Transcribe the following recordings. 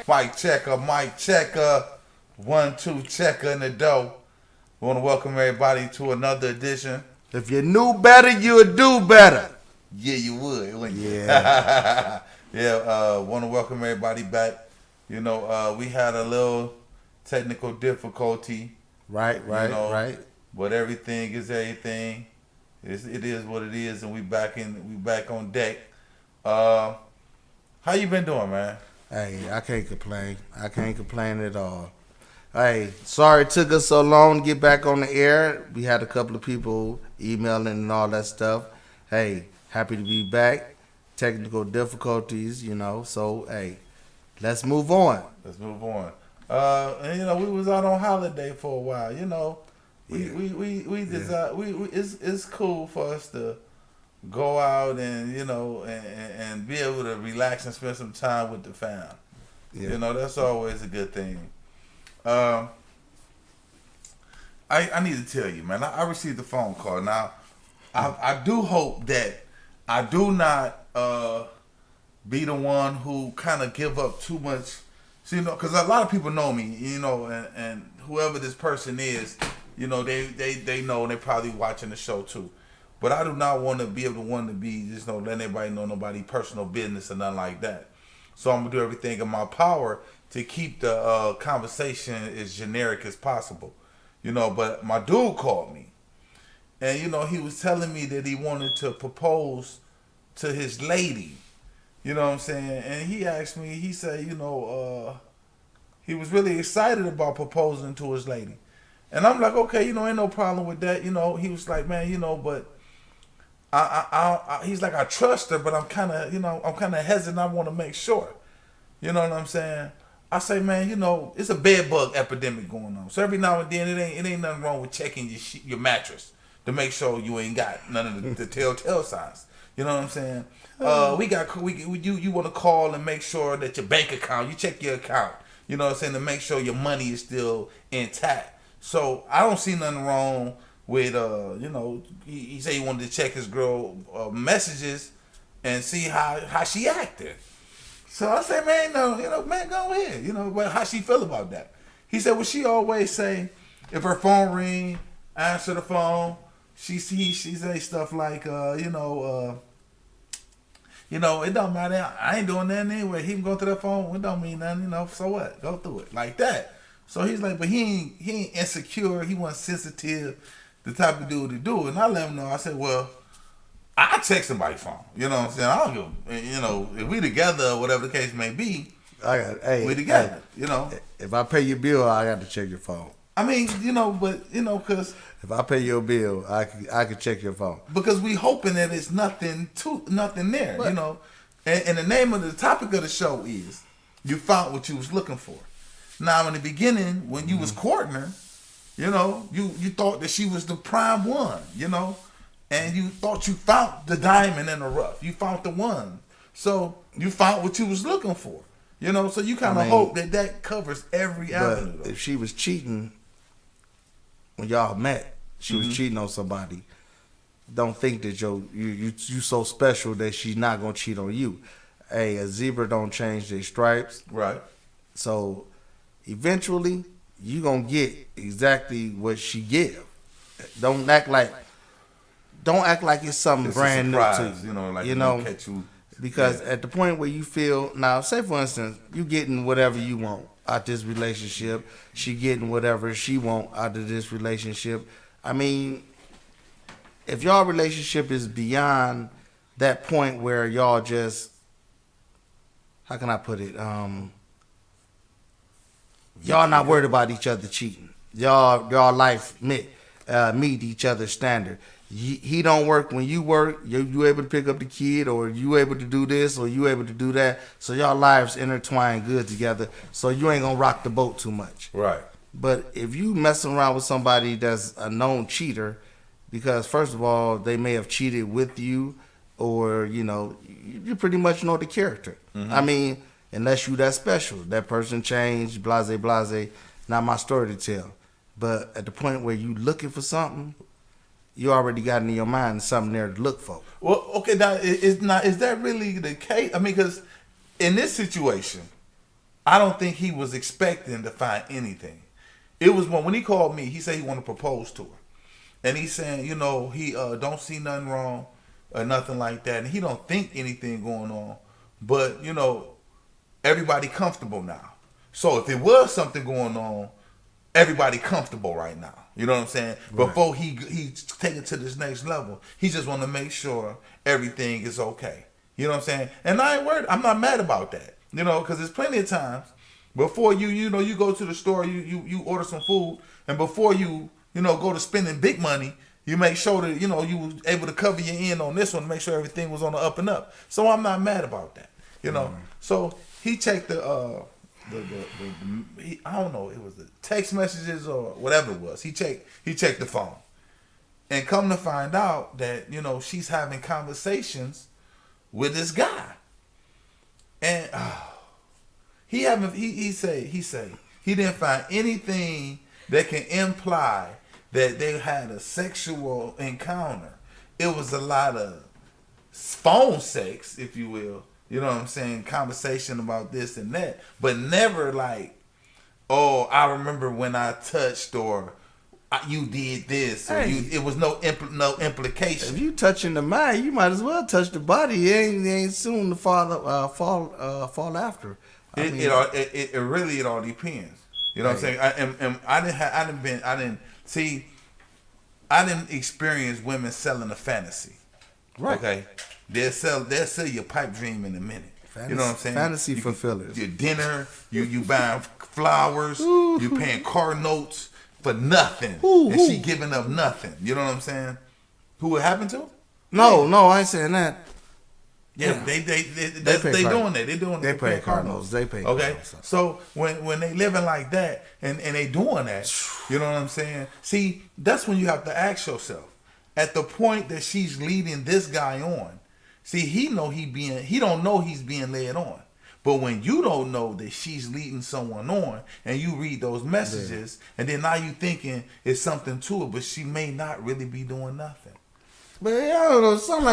Mic checker. 1, 2, checker in the dough. We want to welcome everybody to another edition. If you knew better, you would do better. Yeah, you would, wouldn't you? Yeah. Want to welcome everybody back. You know, we had a little technical difficulty. Right. But everything is everything. It is what it is, and we back on deck. How you been doing, man? Hey, I can't complain. I can't complain at all. Hey, sorry it took us so long to get back on the air. We had a couple of people emailing and all that stuff. Hey, happy to be back. Technical difficulties, so hey, let's move on. And we was out on holiday for a while, It's cool for us to go out and and be able to relax and spend some time with the fam. Yeah. That's always a good thing. I need to tell you, man. I received a phone call. Now, I do hope that I do not be the one who kind of give up too much. So, because a lot of people know me, and whoever this person is, they know, and they probably watching the show too. But I do not want to be able to be just letting everybody know nobody personal business or nothing like that. So I'm gonna do everything in my power to keep the conversation as generic as possible, But my dude called me, and he was telling me that he wanted to propose to his lady. You know what I'm saying? And he asked me. He said, he was really excited about proposing to his lady, and I'm like, okay, ain't no problem with that. He was like, man, but he's like, I trust her, but I'm kind of hesitant. I want to make sure. You know what I'm saying? I say, man, it's a bed bug epidemic going on. So every now and then, it ain't nothing wrong with checking your mattress to make sure you ain't got none of the telltale signs. You know what I'm saying? You want to call and make sure that your bank account, you check your account. You know what I'm saying, to make sure your money is still intact. So I don't see nothing wrong with he said he wanted to check his girl messages and see how she acted. So I say, man, no, man, go ahead. But how she feel about that? He said, well, she always say if her phone ring, answer the phone. She say stuff like, it don't matter. I ain't doing nothing anyway. He can go through that phone. It don't mean nothing, So what? Go through it like that. So he's like, but he ain't insecure. He wasn't sensitive. The type of dude to do it. And I let him know. I said, well, I check somebody's phone. You know what I'm saying? I don't give, if we together or whatever the case may be, we together. If I pay your bill, I got to check your phone. I mean, because if I pay your bill, I can check your phone. Because we hoping that it's nothing there, but, And the name of the topic of the show is you found what you was looking for. Now, in the beginning, when you was courting her, you thought that she was the prime one, and you thought you found the diamond in the rough. You found the one. So you found what you was looking for, So you kind of hope that covers every avenue. If she was cheating when y'all met, she was cheating on somebody, don't think that you so special that she's not gonna cheat on you. Hey, a zebra don't change their stripes. Right. So eventually you gonna get exactly what she give. Don't act like it's something brand new to you. Catch you. Because at the point where you feel, now say for instance, you getting whatever you want out this relationship, she getting whatever she want out of this relationship. I mean, if y'all relationship is beyond that point where y'all just, how can I put it? Y'all not worried about each other cheating. Y'all life meet each other's standard. He don't work when you work. You able to pick up the kid, or you able to do this, or you able to do that. So y'all lives intertwine good together. So you ain't gonna rock the boat too much. Right. But if you messing around with somebody that's a known cheater, because first of all, they may have cheated with you, or you pretty much know the character. Mm-hmm. I mean, unless you that special, that person changed, blase blase. Not my story to tell. But at the point where you looking for something, you already got in your mind something there to look for. Well, okay, now is that really the case? I mean, because in this situation, I don't think he was expecting to find anything. It was when he called me, he said he wanted to propose to her. And he's saying, he don't see nothing wrong or nothing like that. And he don't think anything going on. But, everybody comfortable now. So if it was something going on, everybody comfortable right now. You know what I'm saying? Right. Before he take it to this next level, he just want to make sure everything is okay. You know what I'm saying? And I ain't worried. I'm not mad about that. Because there's plenty of times before you go to the store, you order some food, and before you go to spending big money, you make sure that you was able to cover your end on this one to make sure everything was on the up and up. So I'm not mad about that. So he checked the I don't know, it was the text messages or whatever it was. He checked the phone, and come to find out that she's having conversations with this guy, and he say he didn't find anything that can imply that they had a sexual encounter. It was a lot of phone sex, if you will. You know what I'm saying? Conversation about this and that, but never like, oh, I remember when I touched, or you did this, or it was no implication. If you touching the mind, you might as well touch the body. It ain't soon to fall after. It really all depends. You know what I'm saying? I didn't experience women selling a fantasy. Right. Okay. They'll sell your pipe dream in a minute. You know what I'm saying? Fantasy fulfillers. Your dinner, you buying flowers, you paying car notes for nothing, and she giving up nothing. You know what I'm saying? Who it happened to? No, I ain't saying that. Yeah, they doing that. They pay car notes. They pay. Okay, so when they living like that and they doing that, you know what I'm saying? See, that's when you have to ask yourself. At the point that she's leading this guy on, see, he don't know he's being led on. But when you don't know that she's leading someone on, and you read those messages, and then now you thinking it's something to it, but she may not really be doing nothing. But I don't know. It sound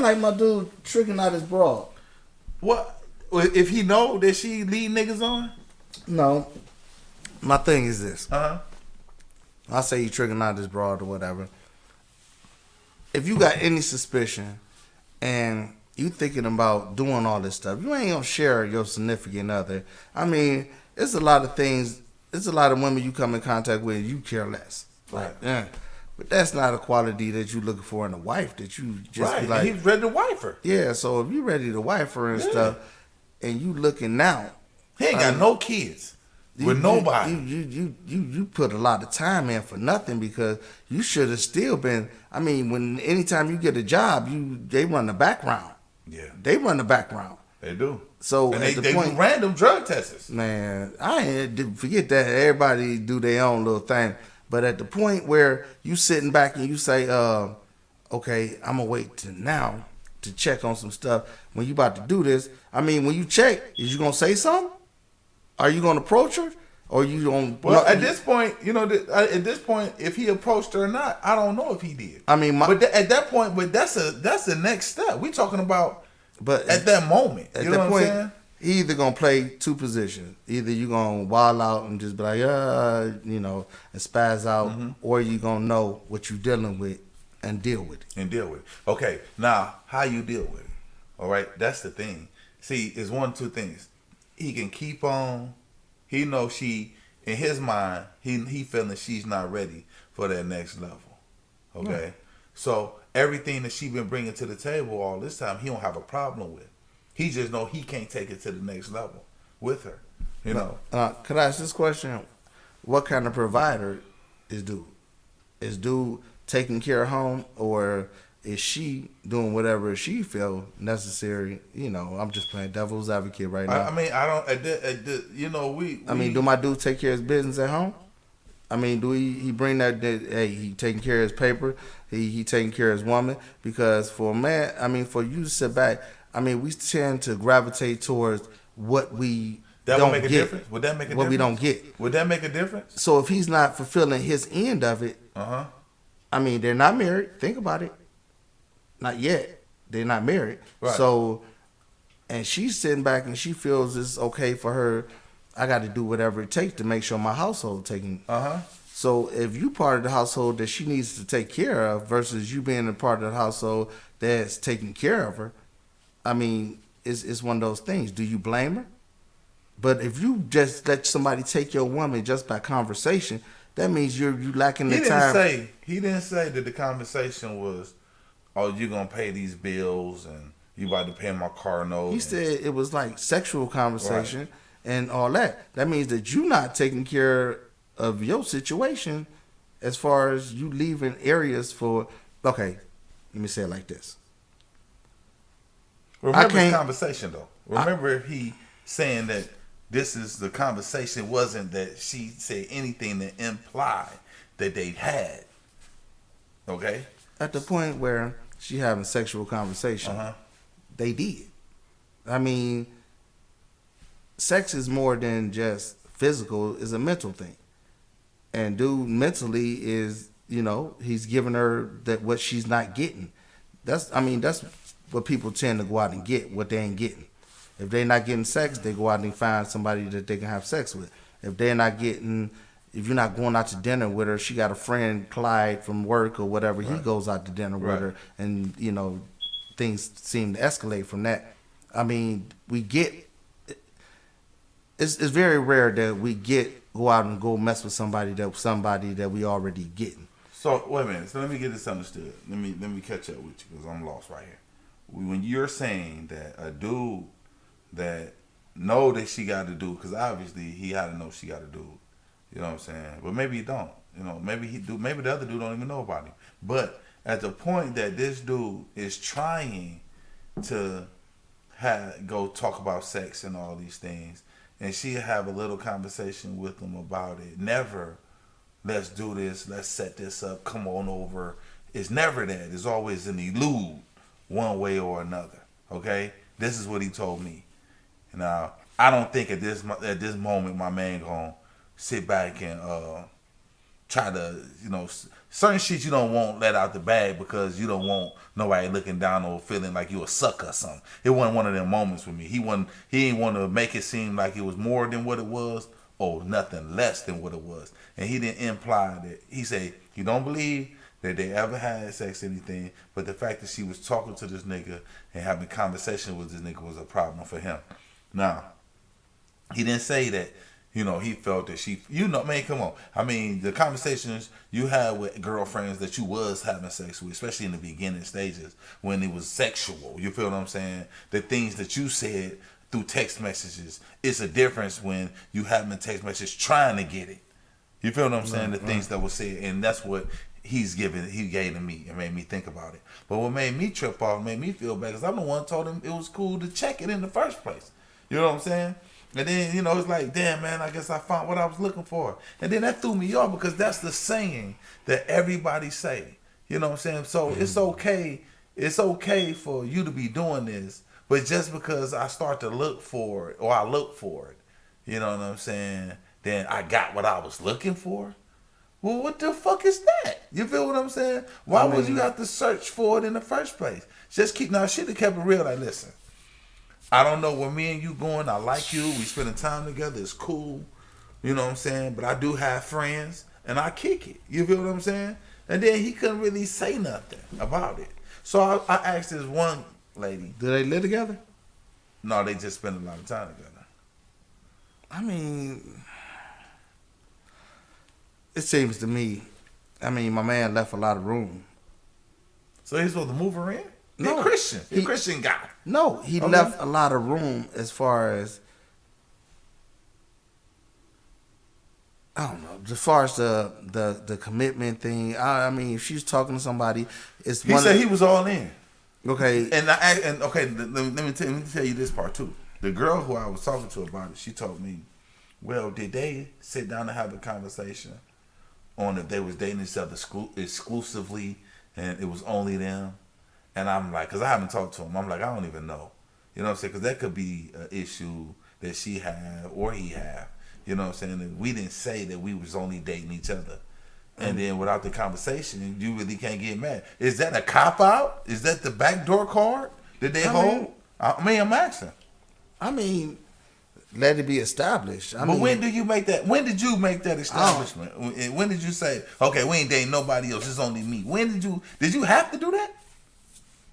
like my dude tricking out his broad. What? If he know that she lead niggas on? No. My thing is this. I say he tricking out his broad or whatever. If you got any suspicion and you thinking about doing all this stuff, you ain't gonna share your significant other. I mean, it's a lot of things. It's a lot of women you come in contact with and you care less. Right. Yeah. But that's not a quality that you're looking for in a wife, that you just be like. He's ready to wife her. Yeah, so if you ready to wife her and stuff, and you looking now. He ain't got no kids. With nobody. You put a lot of time in for nothing, because you should have still been. I mean, anytime you get a job, they run the background. Yeah. They run the background. They do. So and they do random drug tests. Man, I ain't forget that. Everybody do their own little thing. But at the point where you sitting back and you say, okay, I'm gonna wait till now to check on some stuff. When you about to do this, I mean, when you check, is you gonna say something? Are you gonna approach her, or you gonna? Well, at this point, if he approached her or not, I don't know if he did. I mean, but at that point, that's the next step. We talking about, but at that moment, at you know that what point, I'm saying? He either gonna play two positions. Either you gonna wild out and just be like, and spaz out, or you gonna know what you dealing with and deal with it. Okay, now how you deal with it? All right, that's the thing. See, it's one of two things. He can keep on. He knows she, in his mind, he feeling she's not ready for that next level. Okay, right. So everything that she been bringing to the table all this time, he don't have a problem with. He just know he can't take it to the next level with her. You know. Could I ask this question? What kind of provider is dude? Is dude taking care of home, or is she doing whatever she feel necessary? I'm just playing devil's advocate right now. I mean, I don't. Do my dude take care of his business at home? I mean, do he bring that? Hey, he taking care of his paper. He taking care of his woman. Because for a man, I mean, for you to sit back, I mean, we tend to gravitate towards what we don't make a get. Difference? Would that make a what difference? We don't get. Would that make a difference? So if he's not fulfilling his end of it, I mean, they're not married. Think about it. Not yet. They're not married. Right. So, and she's sitting back and she feels it's okay for her. I got to do whatever it takes to make sure my household taken. So if you part of the household that she needs to take care of versus you being a part of the household that's taking care of her, I mean, it's one of those things. Do you blame her? But if you just let somebody take your woman just by conversation, that means you lacking the time. He didn't say that the conversation was, oh, you're going to pay these bills and you about to pay my car note. He said it was like sexual conversation and all that. That means that you not taking care of your situation as far as you leaving areas for, okay, let me say it like this. Remember the conversation, though. Remember he saying that this is the conversation. It wasn't that she said anything that implied that they had. Okay? At the point where she having sexual conversation, they did. I mean, sex is more than just physical. It's a mental thing. And dude mentally is, he's giving her that what she's not getting. That's what people tend to go out and get, what they ain't getting. If they're not getting sex, they go out and find somebody that they can have sex with. If you're not going out to dinner with her, she got a friend, Clyde, from work or whatever, he goes out to dinner with her, and, things seem to escalate from that. I mean, it's very rare that we go out and go mess with somebody that we already getting. So, wait a minute. So, let me get this understood. Let me catch up with you because I'm lost right here. When you're saying that a dude that know that she got to do, because obviously he had to know she got to do, you know what I'm saying? But maybe he don't. Maybe he do. Maybe the other dude don't even know about him. But at the point that this dude is trying to go talk about sex and all these things, and she have a little conversation with him about it. Never, let's do this. Let's set this up. Come on over. It's never that. It's always an elude, one way or another. Okay, this is what he told me. Now, I don't think at this moment my man gonna sit back and try to, certain shit you don't want let out the bag because you don't want nobody looking down or feeling like you a sucker or something. It wasn't one of them moments with me. He didn't want to make it seem like it was more than what it was or nothing less than what it was. And he didn't imply that. He said he don't believe that they ever had sex or anything, but the fact that she was talking to this nigga and having conversation with this nigga was a problem for him. Now, he didn't say that, he felt that she, man, come on. I mean, the conversations you had with girlfriends that you was having sex with, especially in the beginning stages, when it was sexual, you feel what I'm saying? The things that you said through text messages, it's a difference when you having a text message trying to get it. You feel what I'm saying? The things that were said, and that's what he gave to me and made me think about it. But what made me trip off, made me feel bad, because I'm the one who told him it was cool to check it in the first place. You know what I'm saying? And then, it's like, damn, man, I guess I found what I was looking for. And then that threw me off because that's the saying that everybody say. You know what I'm saying? So it's okay for you to be doing this, but just because I start to look for it, or I look for it, you know what I'm saying, then I got what I was looking for. Well, what the fuck is that? You feel what I'm saying? Why would you have to search for it in the first place? Now, she have kept it real. Like, listen, I don't know where me and you going. I like you. We spending time together. It's cool. You know what I'm saying? But I do have friends, and I kick it. You feel what I'm saying? And then he couldn't really say nothing about it. So I asked this one lady. Do they live together? No, they just spend a lot of time together. I mean, it seems to me, my man left a lot of room. So he's supposed to move her in? No. He's Christian. He's a Christian guy. No, he left a lot of room as far as, I don't know, as far as the commitment thing. If she's talking to somebody, he said he was all in. Okay. And let me tell you this part too. The girl who I was talking to about it, she told me, well, did they sit down and have a conversation on if they was dating each other exclusively and it was only them? And I'm like, because I haven't talked to him. I'm like, I don't even know. You know what I'm saying? Because that could be an issue that she had or he had. You know what I'm saying? And we didn't say that we was only dating each other. And then without the conversation, you really can't get mad. Is that a cop-out? Is that the backdoor card that they hold? I'm asking. I mean, let it be established. But when do you make that? When did you make that establishment? When did you say, okay, we ain't dating nobody else, it's only me? When did you have to do that?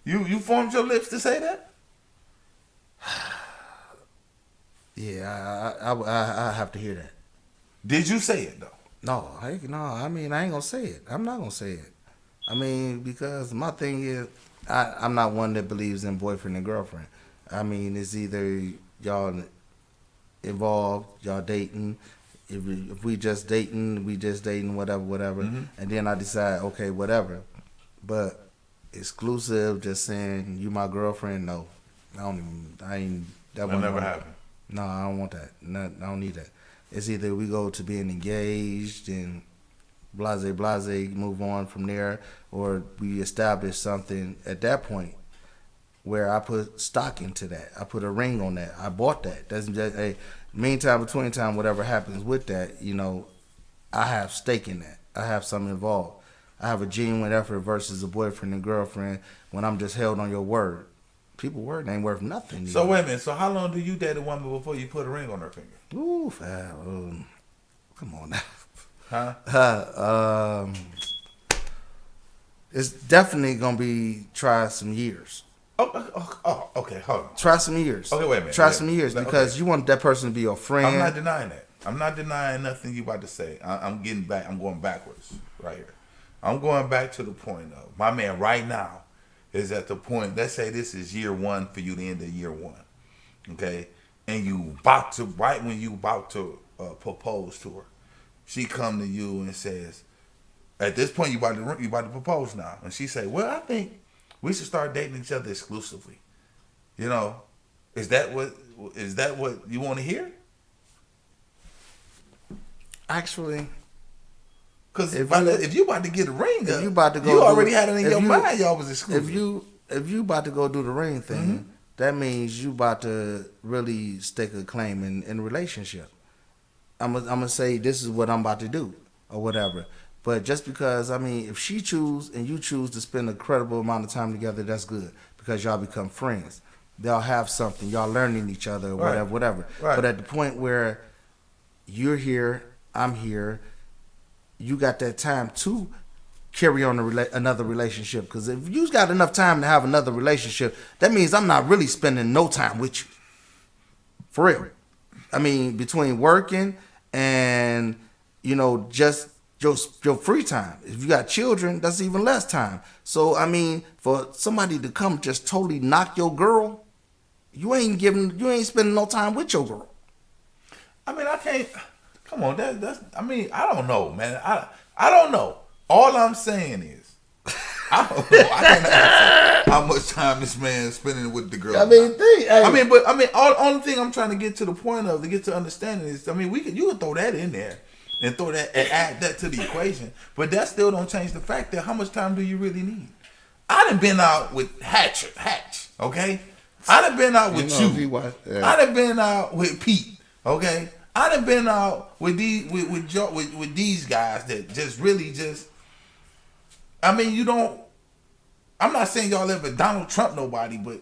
You formed your lips to say that? Yeah, I have to hear that. Did you say it though? No, I mean, I ain't gonna say it. I'm not gonna say it. I mean, because my thing is, I'm not one that believes in boyfriend and girlfriend. I mean, it's either y'all involved, y'all dating. If we just dating, whatever. Mm-hmm. And then I decide, okay, whatever. But exclusive, just saying you my girlfriend, no. That never happened. No, I don't want that. No, I don't need that. It's either we go to being engaged and blase, move on from there, or we establish something at that point where I put stock into that. I put a ring on that. I bought that. That's just a meantime, between time, whatever happens with that, you know, I have stake in that. I have something involved. I have a genuine effort versus a boyfriend and girlfriend when I'm just held on your word. People's word ain't worth nothing. So wait a minute. So how long do you date a woman before you put a ring on her finger? Ooh, come on now. Huh? It's definitely gonna be try some years. Oh, okay. Hold on. Try some years. Okay, wait a minute. Try some years because you want that person to be your friend. I'm not denying that. I'm not denying nothing you about to say. I'm getting back. I'm going backwards right here. I'm going back to the point of my man right now is at the point. Let's say this is year one for you, the end of year one, okay? And you about to right when you about to propose to her, she come to you and says, at this point you about to propose now, and she say, well, I think we should start dating each other exclusively. You know, is that what you want to hear? Actually, because if you about to get a ring, if you about to go, you already had it in your mind. Y'all was exclusive. If you about to go do the ring thing, mm-hmm. that means you about to really stake a claim in a relationship. I'm gonna say this is what I'm about to do or whatever. But just because, I mean, if she choose and you choose to spend a credible amount of time together, that's good because y'all become friends. They'll have something. Y'all learning each other, or whatever. Right. But at the point where you're here, I'm here, you got that time to carry on another relationship. Because if you got enough time to have another relationship, that means I'm not really spending no time with you. For real. I mean, between working and, you know, just your free time. If you got children, that's even less time. So, I mean, for somebody to come just totally knock your girl, you ain't spending no time with your girl. I mean, I can't. Come on, that's. I mean, I don't know, man. I don't know. All I'm saying is, I don't know. I can't answer how much time this man is spending with the girl. I mean, only thing I'm trying to get to the point of, to get to understanding is, I mean, you can throw that in there and throw that and add that to the equation, but that still don't change the fact that how much time do you really need? I done been out with Hatch, okay? I done been out with you. I done been out with Pete, okay? I done been out with these guys that just really just. I mean, you don't. I'm not saying y'all ever Donald Trump nobody, but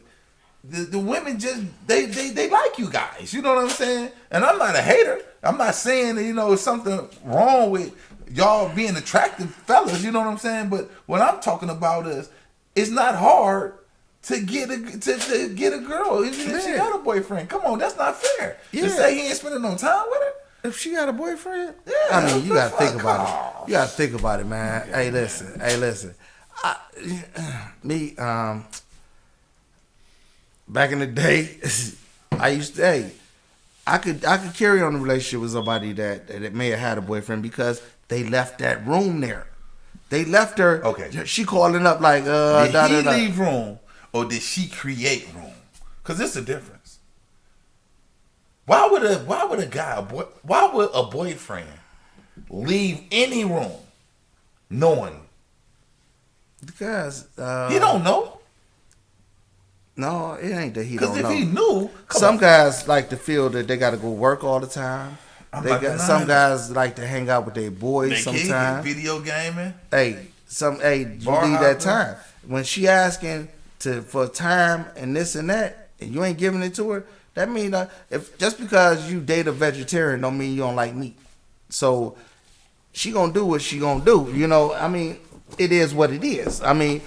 the women just they like you guys. You know what I'm saying? And I'm not a hater. I'm not saying that, you know, something wrong with y'all being attractive fellas. You know what I'm saying? But what I'm talking about is it's not hard to get a girl even if she got a boyfriend. Come on, that's not fair. Yeah. To say he ain't spending no time with her. If she got a boyfriend, yeah, I mean, you gotta think about it. You gotta think about it, man. Hey, listen. Back in the day, I could carry on a relationship with somebody that may have had a boyfriend because they left that room there. They left her. Okay. She calling up like, did he leave room or did she create room? Because it's a difference. Why would a boyfriend leave any room knowing? Because he don't know. No, it ain't that he don't know. Because if he knew, some guys like to feel that they got to go work all the time. Some guys like to hang out with their boys sometimes. Video gaming. You leave that time. When she asking for time and this and that, and you ain't giving it to her, That mean if just because you date a vegetarian don't mean you don't like meat. So she gonna do what she gonna do. You know, I mean, it is what it is. I mean,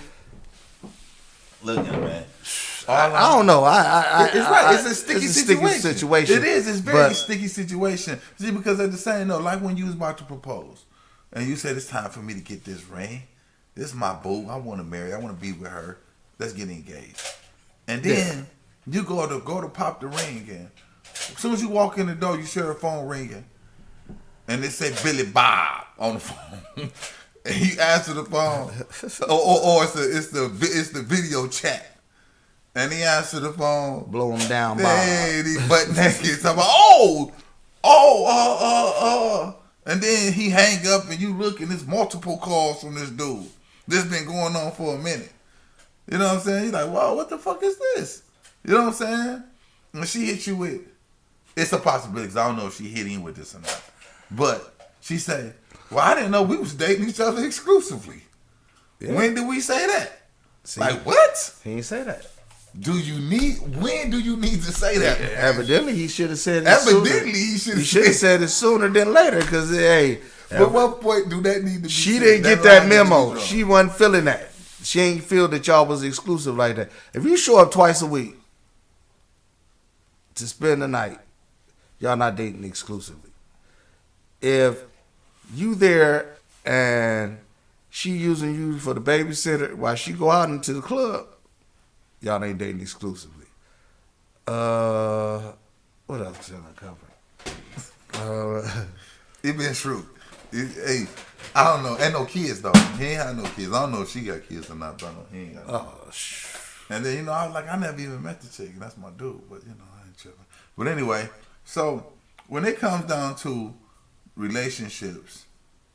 look at man. I don't know. It's right. It's a sticky situation. situation. It is. It's very sticky situation. See, because at the same note, like when you was about to propose, and you said it's time for me to get this ring. This is my boo. I want to marry. I want to be with her. Let's get engaged. And then you go to pop the ring in. As soon as you walk in the door, you hear the phone ringing, and it say Billy Bob on the phone. And you answer the phone, or it's the video chat. And he answered the phone. Blow him down, Bob. Hey, he butt naked. Talking about, and then he hang up and you look and there's multiple calls from this dude. This been going on for a minute. You know what I'm saying? You're like, wow, what the fuck is this? You know what I'm saying? When she hit you with, it's a possibility because I don't know if she hit him with this or not. But she said, well, I didn't know we was dating each other exclusively. Yeah. When did we say that? See, like, what? He didn't say that. When do you need to say that? Evidently, he should have said it Evidently, he should have said it sooner than later. Because, hey. But what point do that need to be She said? didn't get that memo. She wasn't feeling that. She ain't feel that y'all was exclusive like that. If you show up twice a week to spend the night, y'all not dating exclusively. If you there and she using you for the babysitter while she go out into the club, y'all ain't dating exclusively. What else can I cover? It been true. Hey, I don't know. Ain't no kids though. He ain't had no kids. I don't know if she got kids or not, but he ain't got no kids. And then, I was like, I never even met the chick, and that's my dude, but I ain't tripping. But anyway, so when it comes down to relationships,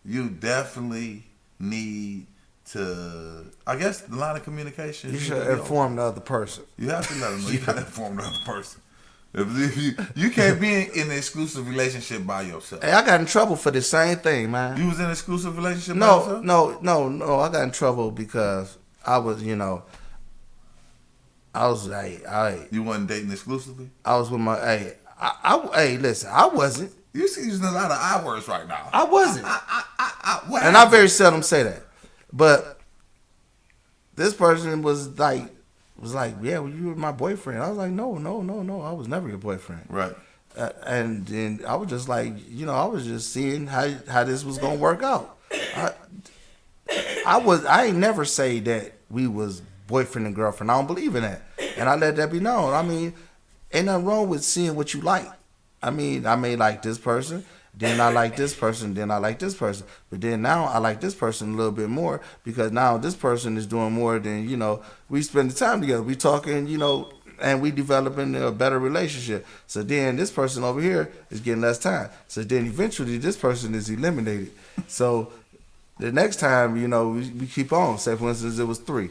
you definitely need to, I guess, the line of communication. You should inform the other person. You have to let them know. You got to inform the other person. If you can't be in an exclusive relationship by yourself. Hey, I got in trouble for the same thing, man. You was in an exclusive relationship by yourself? No. I got in trouble because I was, You wasn't dating exclusively? I was with my, listen, I wasn't. You're using a lot of I words right now. I wasn't. And I very seldom say that. But this person was like, yeah, well, you were my boyfriend. I was like, no, I was never your boyfriend. Right. And then I was just like, I was just seeing how this was gonna work out. I ain't never say that we was boyfriend and girlfriend. I don't believe in that, and I let that be known. I mean, ain't nothing wrong with seeing what you like. I mean, I may like this person, then I like this person, then I like this person. But then now I like this person a little bit more because now this person is doing more than, we spend the time together. We talking, and we developing a better relationship. So then this person over here is getting less time. So then eventually this person is eliminated. So the next time, we keep on. Say, for instance, it was 3.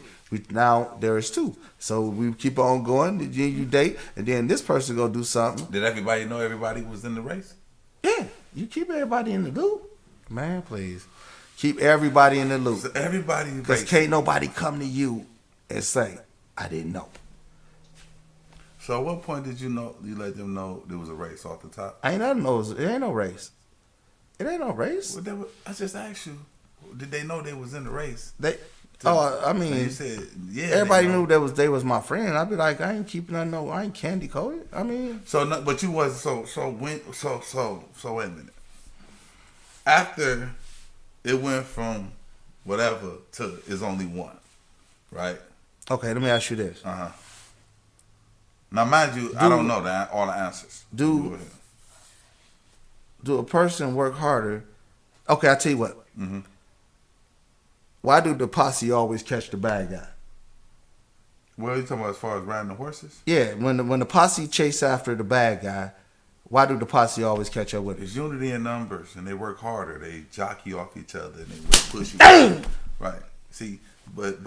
Now there is 2. So we keep on going. Then you date, and then this person go do something. Did everybody know everybody was in the race? Yeah. You keep everybody in the loop. Man, please. Keep everybody in the loop. So everybody, because can't nobody come to you and say, I didn't know. So at what point did you let them know there was a race off the top? I ain't know. It ain't no race. It ain't no race. Well, I just asked you, did they know they was in the race? You said, yeah. Everybody knew they was my friend. I'd be like, I ain't keeping I ain't candy coated. I mean. But you was so wait a minute. After it went from whatever to is only one, right? Okay, let me ask you this. Now, mind you, I don't know all the answers. Do a person work harder? Okay, I'll tell you what. Mm-hmm. Why do the posse always catch the bad guy? Well, you talking about as far as riding the horses? Yeah, when the posse chase after the bad guy, why do the posse always catch up with it? It's unity in numbers, and they work harder. They jockey off each other, and they push each other. Right. See, but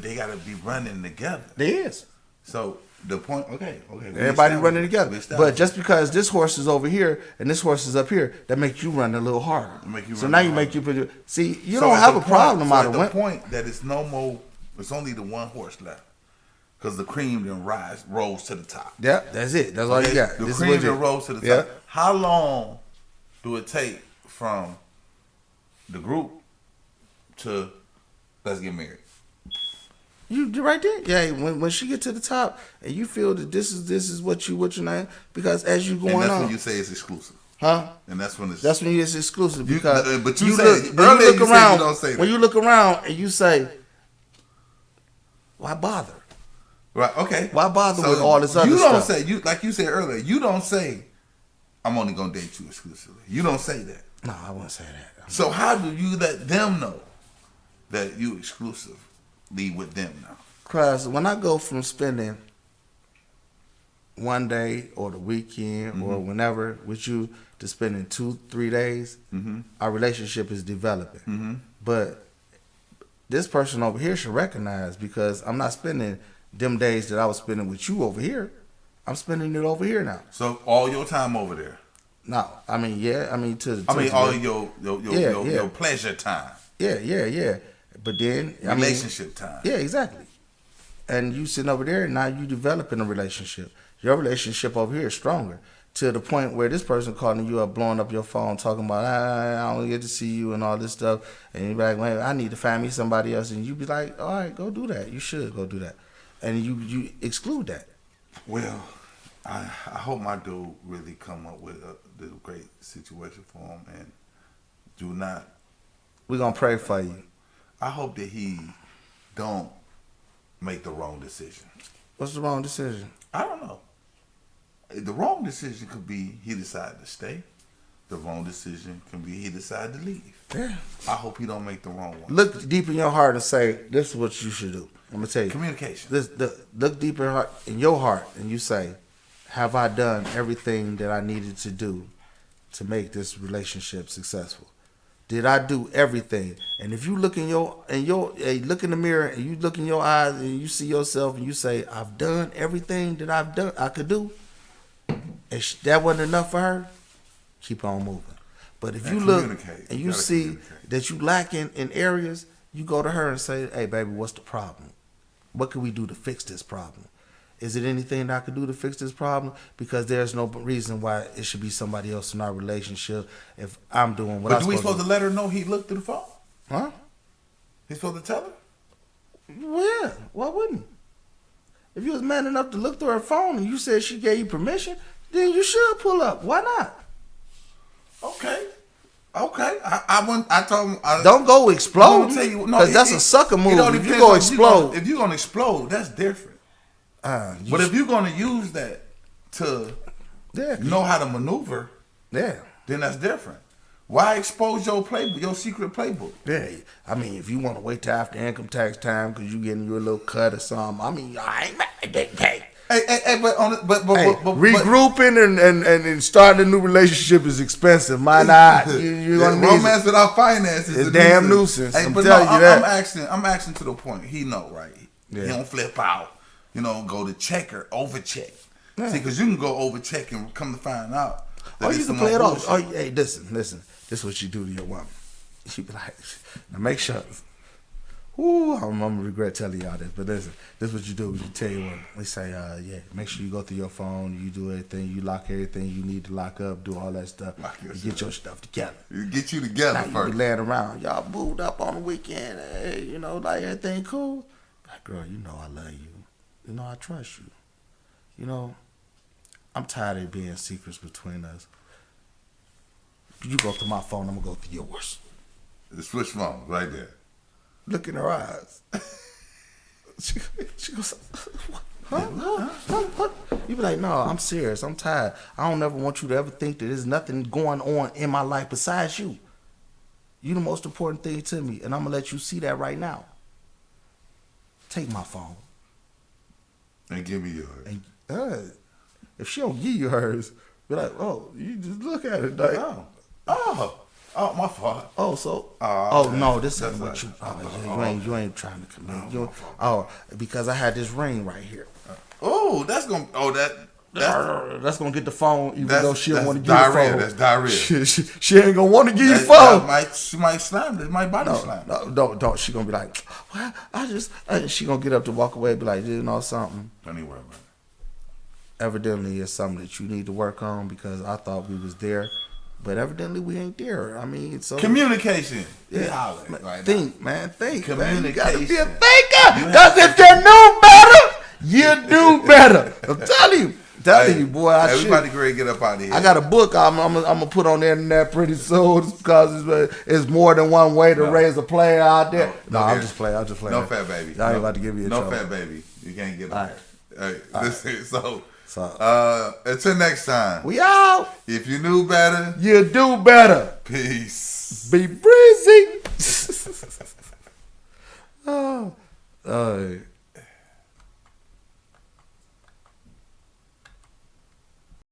they got to be running together. They is. So the point, okay. Everybody running together. But just because this horse is over here and this horse is up here, that makes you run a little harder. See, you don't have a problem out of the point that it's no more. It's only the one horse left. because the cream then rose to the top. Yep, that's it. That's all you got. The This is cream what then you- rose to the Yeah. top. How long do it take from the group to let's get married? You right there. Yeah, when she get to the top and you feel that this is what your name, because as you And going that's on, when you say it's exclusive. huh? And that's when it's That's when it's exclusive You- because but you said- when earlier you said you don't say that. when you look around and you say, why bother? right. Okay. Why bother with all this other You don't stuff? say you like you said earlier. You don't say I'm only gonna date you exclusively. You don't say that. No, I wouldn't say that. So how do you let them know that you exclusively with them now? Because when I go from spending one day or the weekend Mm-hmm. or whenever with you to spending 2-3 days, Mm-hmm. our relationship is developing. Mm-hmm. But this person over here should recognize, because I'm not spending them days that I was spending with you over here. I'm spending it over here now. So all your time over there. No, I mean, yeah, I mean All your pleasure time, yeah. But then relationship time. Yeah, exactly. And you sitting over there, and now you developing a relationship. Your relationship over here is stronger to the point where this person calling you up, blowing up your phone, talking about I don't get to see you and all this stuff, and you're like, well, I need to find me somebody else, and you be like, all right, go do that. You should go do that, and you exclude that. Well, I hope my dude really come up with a great situation for him, and do not. We're gonna pray for you. I hope that he don't make the wrong decision. What's the wrong decision? I don't know. The wrong decision could be he decided to stay. The wrong decision can be he decided to leave. Yeah. I hope he don't make the wrong one. Look deep in your heart and say, this is what you should do. I'm gonna tell you. Communication. Look deep in your heart and you say, have I done everything that I needed to do to make this relationship successful? Did I do everything? And if you look in look in the mirror and you look in your eyes and you see yourself and you say, I've done everything that I could do, and that wasn't enough for her, keep on moving. But if you look and you see that you lacking in areas, you go to her and say, hey, baby, what's the problem? What can we do to fix this problem? Is it anything that I could do to fix this problem? Because there's no reason why it should be somebody else in our relationship if I'm doing what I'm supposed to do. But do we supposed to let her know he looked through the phone? Huh? He's supposed to tell her? Well, yeah. Why wouldn't? If you was man enough to look through her phone and you said she gave you permission, then you should pull up. Why not? Okay. I told him. Don't go explode. Tell you, Because that's a sucker move. If you depends go on explode. If you're going to explode, that's different. But if you're going to use that to know how to maneuver, then that's different. Why expose your playbook, your secret playbook? Yeah, I mean, if you want to wait till after income tax time because you getting your little cut or something, I mean, I ain't mad at that. But regrouping and starting a new relationship is expensive. Why not? You're gonna romance without finances is a damn nuisance. Hey, I'm but telling you that. I'm asking to the point. He know, right? Yeah. He don't flip out. Go to checker, overcheck. See, because you can go overcheck and come to find out. Oh, you can play it off. Oh, hey, listen. This is what you do to your woman. She be like, now make sure. Ooh, I'm gonna regret telling y'all this, but listen, this is what you do. You tell your woman. We say, make sure you go through your phone, you do everything, you lock everything you need to lock up, do all that stuff. You get your stuff together. Get you together now first. You be laying around, y'all booed up on the weekend, hey, like everything cool. Like, girl, I love you. I trust you. I'm tired of being secrets between us. You go through my phone, I'm gonna go through yours. The switch phone right there. Look in her eyes. she goes, huh? What? You be like, no, I'm serious. I'm tired. I don't ever want you to ever think that there's nothing going on in my life besides you. You the most important thing to me, and I'm gonna let you see that right now. Take my phone. And give me yours. And, if she don't give you hers, be like, oh, you just look at it. Like, oh, my fault. Oh, so. No, this ain't what you. You ain't trying to commit. Because I had this ring right here. Oh, that's gonna. Oh, that That's gonna get the phone, even though she don't want to that's give the phone. That's diarrhea. She ain't gonna want to give you the phone. She might slam it. Might body slam. No, don't. She gonna be like, well, she gonna get up to walk away, and be like, you know something. Don't even worry about it. Evidently, it's something that you need to work on because I thought we was there, but evidently we ain't there. I mean, so communication. Yeah, right think, now. man, think. Communication. Man. You gotta be a thinker. Because if you knew better, you do better. I'm telling you, boy. Everybody great, get up out of here. I got a book I'm gonna put on the internet pretty soon because it's more than one way to raise a player out there. No, I'm just playing. No fat baby. I ain't about to give you a trouble. No fat baby. You can't get up. All right. Listen, so until next time. We out. If you knew better, you do better. Peace. Be breezy. Oh.